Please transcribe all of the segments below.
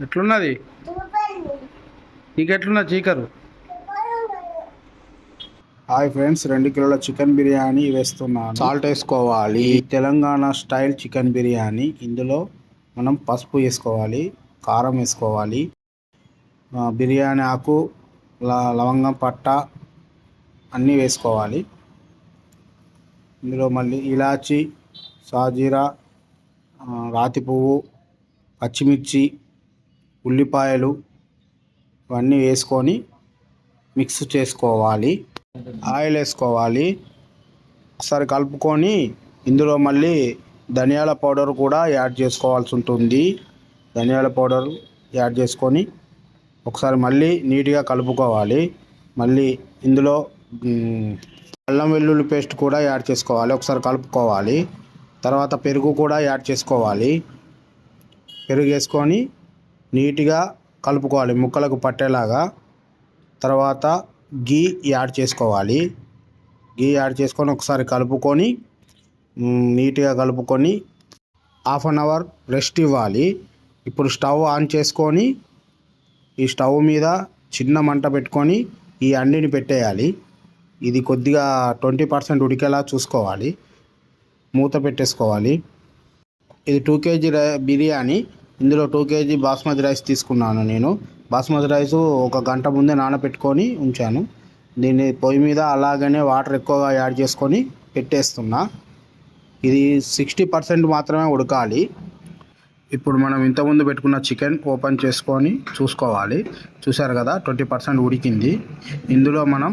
ఎట్లున్నది నీకెట్లున్నా చీకరు? Hi friends, 2 కిలోల chicken biryani వేస్తున్నాను. సాల్ట్ వేసుకోవాలి. Telangana style chicken biryani. ఇందులో మనం పసుపు వేసుకోవాలి, కారం వేసుకోవాలి, బిర్యానీ ఆకు, లవంగం పట్ట అన్నీ వేసుకోవాలి. ఇందులో మళ్ళీ ఇలాచి, సాజీరా, రాతి పువ్వు, పచ్చిమిర్చి, ఉల్లిపాయలు ఇవన్నీ వేసుకొని మిక్స్ చేసుకోవాలి. ఆయిల్ వేసుకోవాలి. ఒకసారి కలుపుకొని ఇందులో మళ్ళీ ధనియాల పౌడర్ కూడా యాడ్ చేసుకోవాల్సి ఉంటుంది. ధనియాల పౌడర్ యాడ్ చేసుకొని ఒకసారి మళ్ళీ నీట్గా కలుపుకోవాలి. మళ్ళీ ఇందులో అల్లం వెల్లుల్లి పేస్ట్ కూడా యాడ్ చేసుకోవాలి. ఒకసారి కలుపుకోవాలి. తర్వాత పెరుగు కూడా యాడ్ చేసుకోవాలి. పెరుగు వేసుకొని నీట్గా కలుపుకోవాలి ముక్కలకు పట్టేలాగా. తర్వాత గీ యాడ్ చేసుకోవాలి. గీ యాడ్ చేసుకొని ఒకసారి కలుపుకొని నీట్గా కలుపుకొని హాఫ్ అన్ అవర్ రెస్ట్ ఇవ్వాలి. ఇప్పుడు స్టవ్ ఆన్ చేసుకొని ఈ స్టవ్ మీద చిన్న మంట పెట్టుకొని ఈ అండిని పెట్టేయాలి. ఇది కొద్దిగా 20% ఉడికేలా చూసుకోవాలి. మూత పెట్టేసుకోవాలి. ఇది 2 kg బిర్యానీ. ఇందులో 2 kg బాస్మతి రైస్ తీసుకున్నాను నేను. బాస్మతి రైసు 1 గంట ముందే నానబెట్టుకొని ఉంచాను. దీన్ని పొయ్యి మీద అలాగనే వాటర్ ఎక్కువగా యాడ్ చేసుకొని పెట్టేస్తున్నా. ఇది 60% మాత్రమే ఉడకాలి. ఇప్పుడు మనం ఇంతకుముందు పెట్టుకున్న చికెన్ ఓపెన్ చేసుకొని చూసుకోవాలి. చూసారు కదా, 20% ఉడికింది. ఇందులో మనం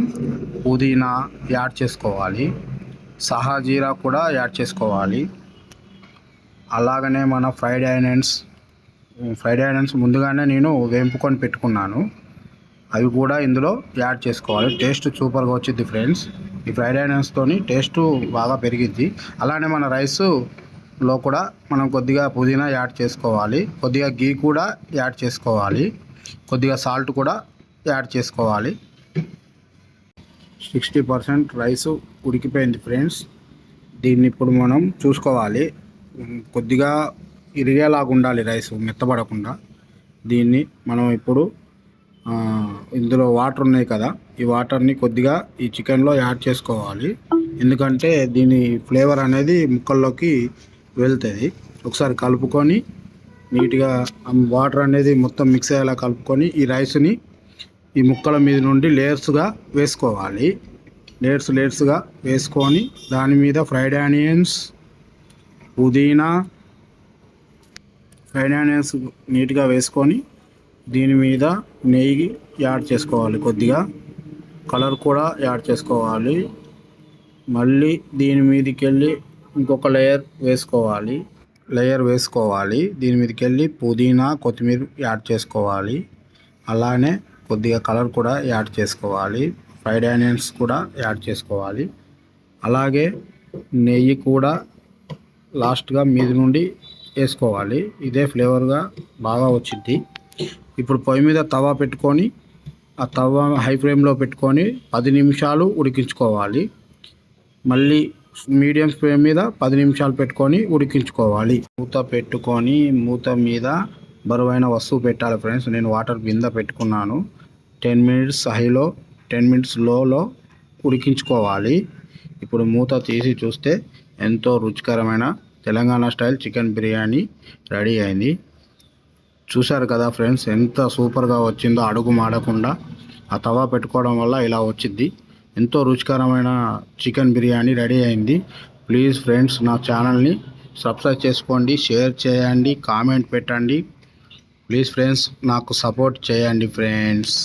పుదీనా యాడ్ చేసుకోవాలి, సహాజీరా కూడా యాడ్ చేసుకోవాలి. అలాగనే మన ఫ్రైడ్ ఆనియన్స్ ముందుగానే నేను వేంపుకొని పెట్టుకున్నాను. అవి కూడా ఇందులో యాడ్ చేసుకోవాలి. టేస్ట్ సూపర్గా వచ్చింది ఫ్రెండ్స్. ఈ ఫ్రైడ్ ఆనియన్స్తోని టేస్ట్ బాగా పెరిగిద్ది. అలానే మన రైస్లో కూడా మనం కొద్దిగా పుదీనా యాడ్ చేసుకోవాలి. కొద్దిగా గీ కూడా యాడ్ చేసుకోవాలి. కొద్దిగా సాల్ట్ కూడా యాడ్ చేసుకోవాలి. 60% రైస్ ఉడికిపోయింది ఫ్రెండ్స్. దీన్ని ఇప్పుడు మనం చూసుకోవాలి. కొద్దిగా ఇరిగేలాగా ఉండాలి రైస్, మెత్తబడకుండా. దీన్ని మనం ఇప్పుడు ఇందులో వాటర్ ఉన్నాయి కదా, ఈ వాటర్ని కొద్దిగా ఈ చికెన్లో యాడ్ చేసుకోవాలి. ఎందుకంటే దీని ఫ్లేవర్ అనేది ముక్కల్లోకి వెళ్తుంది. ఒకసారి కలుపుకొని నీట్గా వాటర్ అనేది మొత్తం మిక్స్ అయ్యేలా కలుపుకొని ఈ రైస్ని ఈ ముక్కల మీద నుండి లేయర్స్గా వేసుకోవాలి. లేయర్స్గా వేసుకొని దాని మీద ఫ్రైడ్ ఆనియన్స్, పుదీనా, ఫ్రైడ్ ఆనియన్స్ నీట్గా వేసుకొని దీని మీద నెయ్యి యాడ్ చేసుకోవాలి. కొద్దిగా కలర్ కూడా యాడ్ చేసుకోవాలి. మళ్ళీ దీని మీదకి వెళ్ళి ఇంకొక లేయర్ వేసుకోవాలి. దీని మీదకి వెళ్ళి పుదీనా, కొత్తిమీర యాడ్ చేసుకోవాలి. అలానే కొద్దిగా కలర్ కూడా యాడ్ చేసుకోవాలి. ఫ్రైడ్ ఆనియన్స్ కూడా యాడ్ చేసుకోవాలి. అలాగే నెయ్యి కూడా లాస్ట్గా మీద నుండి వేసుకోవాలి. ఇదే ఫ్లేవర్గా బాగా వచ్చింది. ఇప్పుడు పొయ్యి మీద తవా పెట్టుకొని ఆ తవా హై ఫ్లేమ్లో పెట్టుకొని 10 నిమిషాలు ఉడికించుకోవాలి. మళ్ళీ మీడియం ఫ్లేమ్ మీద 10 నిమిషాలు పెట్టుకొని ఉడికించుకోవాలి. మూత పెట్టుకొని మూత మీద బరువైన వస్తువు పెట్టాలి ఫ్రెండ్స్. నేను వాటర్ బిందె పెట్టుకున్నాను. 10 మినిట్స్ హైలో, 10 మినిట్స్ లోలో ఉడికించుకోవాలి. ఇప్పుడు మూత తీసి చూస్తే ఎంతో రుచికరమైన Telangana style chicken biryani ready అయింది. చూశారు కదా ఫ్రెండ్స్, ఎంత సూపర్గా వచ్చిందో. అడుగు మాడకుండా ఆ తవా పెట్టుకోవడం వల్ల ఇలా వచ్చింది. ఎంతో రుచికరమైన చికెన్ బిర్యానీ రెడీ అయింది. ప్లీజ్ ఫ్రెండ్స్, నా ఛానల్ని సబ్స్క్రైబ్ చేసుకోండి, షేర్ చేయండి, కామెంట్ పెట్టండి. ప్లీజ్ ఫ్రెండ్స్, నాకు సపోర్ట్ చేయండి ఫ్రెండ్స్.